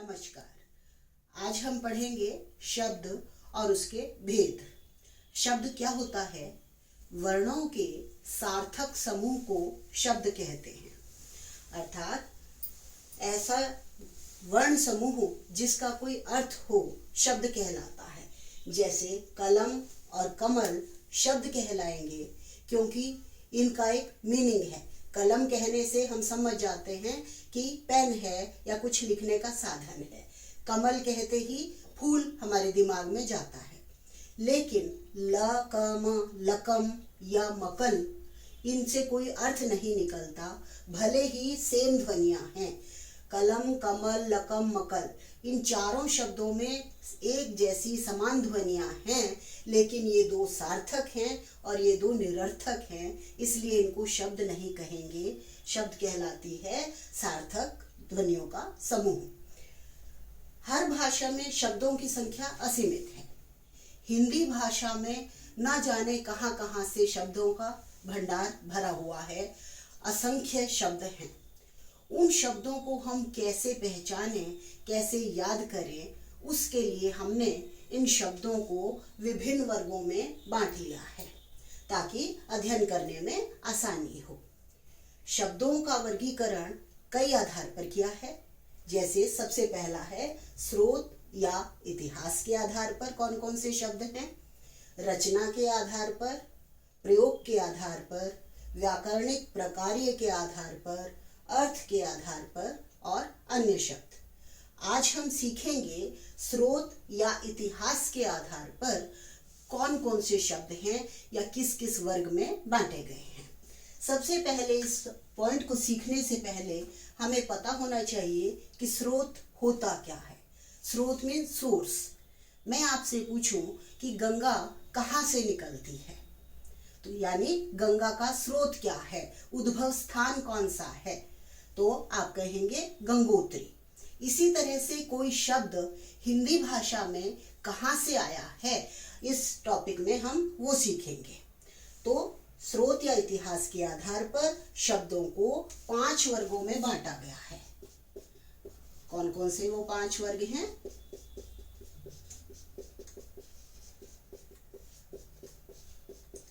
नमस्कार। आज हम पढ़ेंगे शब्द और उसके भेद। शब्द क्या होता है? वर्णों के सार्थक समूह को शब्द कहते हैं। अर्थात ऐसा वर्ण समूह जिसका कोई अर्थ हो शब्द कहलाता है। जैसे कलम और कमल शब्द कहलाएंगे क्योंकि इनका एक मीनिंग है। कलम कहने से हम समझ जाते हैं कि पेन है या कुछ लिखने का साधन है। कमल कहते ही फूल हमारे दिमाग में जाता है। लेकिन ल, कम, लकम या मकल इनसे कोई अर्थ नहीं निकलता, भले ही सेम ध्वनियां हैं। कलम, कमल, लकम, मकल इन चारों शब्दों में एक जैसी समान ध्वनियां हैं, लेकिन ये दो सार्थक हैं और ये दो निरर्थक हैं, इसलिए इनको शब्द नहीं कहेंगे। शब्द कहलाती है सार्थक ध्वनियों का समूह। हर भाषा में शब्दों की संख्या असीमित है। हिंदी भाषा में न जाने कहां कहां से शब्दों का भंडार भरा हुआ है। असंख्य शब्द हैं। उन शब्दों को हम कैसे पहचानें, कैसे याद करें, उसके लिए हमने इन शब्दों को विभिन्न वर्गों में बांट लिया है ताकि अध्ययन करने में आसानी हो। शब्दों का वर्गीकरण कई आधार पर किया है। जैसे सबसे पहला है स्रोत या इतिहास के आधार पर कौन कौन से शब्द हैं, रचना के आधार पर, प्रयोग के आधार पर, व्याकरणिक प्रकार्य के आधार पर, अर्थ के आधार पर और अन्य शब्द। आज हम सीखेंगे स्रोत या इतिहास के आधार पर कौन कौन से शब्द हैं या किस किस वर्ग में बांटे गए हैं। सबसे पहले इस पॉइंट को सीखने से पहले हमें पता होना चाहिए कि स्रोत होता क्या है। स्रोत मीन सोर्स। मैं आपसे पूछूं कि गंगा कहाँ से निकलती है, तो यानी गंगा का स्रोत क्या है, उद्भव स्थान कौन सा है, तो आप कहेंगे गंगोत्री। इसी तरह से कोई शब्द हिंदी भाषा में कहाँ से आया है, इस टॉपिक में हम वो सीखेंगे। तो स्रोत या इतिहास के आधार पर शब्दों को 5 वर्गों में बांटा गया है। कौन कौन से वो 5 वर्ग हैं?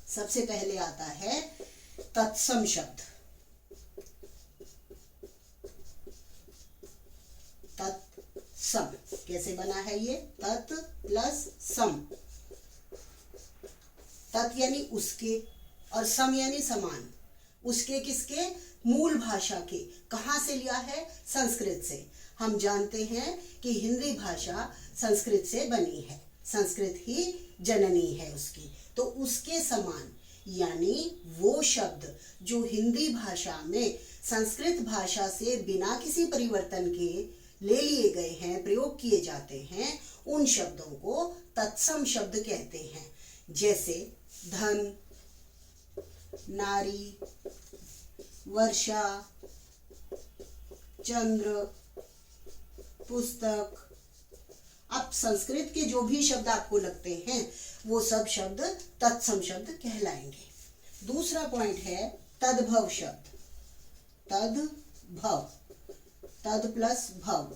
सबसे पहले आता है तत्सम शब्द। तत्सम कैसे बना है ये? तत् प्लस सम। तत् यानी उसके और सम यानी समान। उसके किसके? मूल भाषा के। कहाँ से लिया है? संस्कृत से। हम जानते हैं कि हिंदी भाषा संस्कृत से बनी है, संस्कृत ही जननी है उसकी। तो उसके समान यानी वो शब्द जो हिंदी भाषा में संस्कृत भाषा से बिना किसी परिवर्तन के ले लिए गए हैं, प्रयोग किए जाते हैं, उन शब्दों को तत्सम शब्द कहते हैं। जैसे धन, नारी, वर्षा, चंद्र, पुस्तक। अब संस्कृत के जो भी शब्द आपको लगते हैं वो सब शब्द तत्सम शब्द कहलाएंगे। दूसरा पॉइंट है तद्भव शब्द। तद्भव, तद प्लस भव।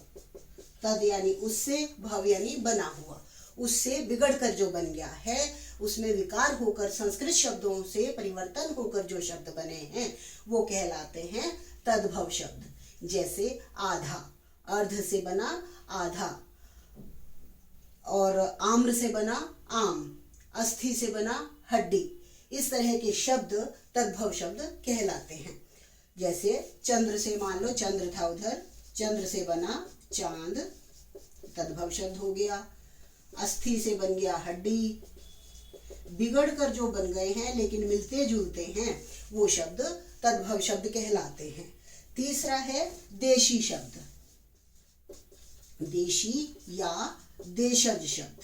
तद यानी उससे, भव यानी बना हुआ। उससे बिगड़कर जो बन गया है, उसमें विकार होकर संस्कृत शब्दों से परिवर्तन होकर जो शब्द बने हैं वो कहलाते हैं तद्भव शब्द। जैसे आधा, अर्ध से बना आधा, और आम्र से बना आम, अस्थि से बना हड्डी। इस तरह के शब्द तद्भव शब्द कहलाते हैं। जैसे चंद्र से, मान लो चंद्र था उधर, चंद्र से बना चांद, तद्भव शब्द हो गया। अस्थि से बन गया हड्डी। बिगड़कर जो बन गए हैं लेकिन मिलते जुलते हैं वो शब्द तद्भव शब्द कहलाते हैं। तीसरा है देशी शब्द। देशी या देशज शब्द।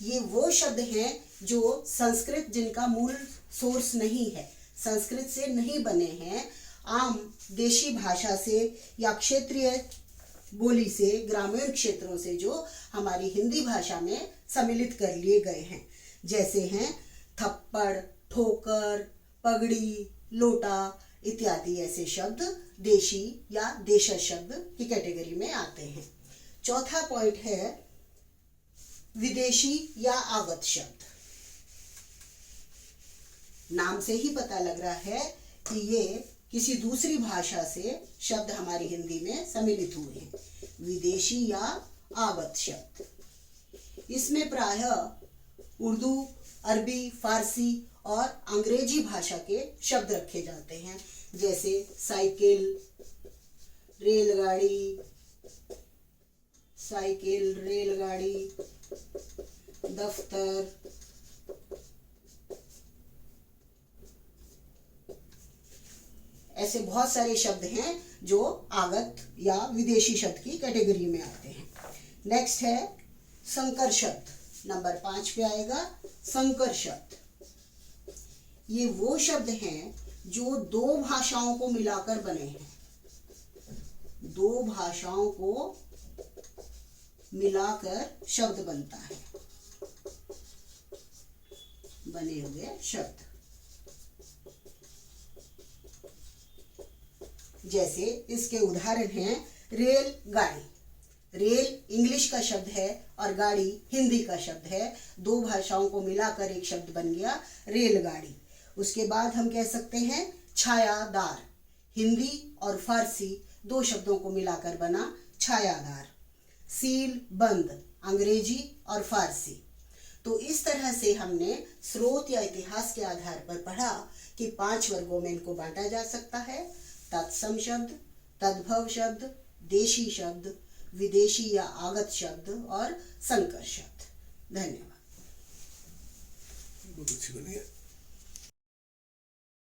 ये वो शब्द हैं जो संस्कृत, जिनका मूल सोर्स नहीं है, संस्कृत से नहीं बने हैं, आम देशी भाषा से या क्षेत्रीय बोली से, ग्रामीण क्षेत्रों से जो हमारी हिंदी भाषा में सम्मिलित कर लिए गए हैं। जैसे हैं थप्पड़, ठोकर, पगड़ी, लोटा इत्यादि ऐसे शब्द देशी या देशज शब्द की कैटेगरी में आते हैं। चौथा पॉइंट है विदेशी या आगत शब्द। नाम से ही पता लग रहा है कि ये किसी दूसरी भाषा से शब्द हमारी हिंदी में सम्मिलित हुए हैं। विदेशी या आगत शब्द, इसमें प्रायः उर्दू, अरबी, फारसी और अंग्रेजी भाषा के शब्द रखे जाते हैं, जैसे साइकिल, रेलगाड़ी, दफ्तर, ऐसे बहुत सारे शब्द हैं जो आगत या विदेशी शब्द की कैटेगरी में आते हैं। नेक्स्ट है संकर शब्द, नंबर 5 पे आएगा संकर शब्द। ये वो शब्द हैं जो दो भाषाओं को मिलाकर बने हैं, दो भाषाओं को मिलाकर शब्द बनता है, बने हुए शब्द। जैसे इसके उदाहरण हैं रेल गाड़ी। रेल इंग्लिश का शब्द है और गाड़ी हिंदी का शब्द है, दो भाषाओं को मिलाकर एक शब्द बन गया रेलगाड़ी। उसके बाद हम कह सकते हैं छायादार, हिंदी और फारसी दो शब्दों को मिलाकर बना छायादार। सील बंद, अंग्रेजी और फारसी। तो इस तरह से हमने स्रोत या इतिहास के आधार पर पढ़ा कि 5 वर्गों में इनको बांटा जा सकता है: तत्सम शब्द, तद्भव शब्द, देशी शब्द, विदेशी या आगत शब्द और संकर शब्द। धन्यवाद। बहुत अच्छी बनी है।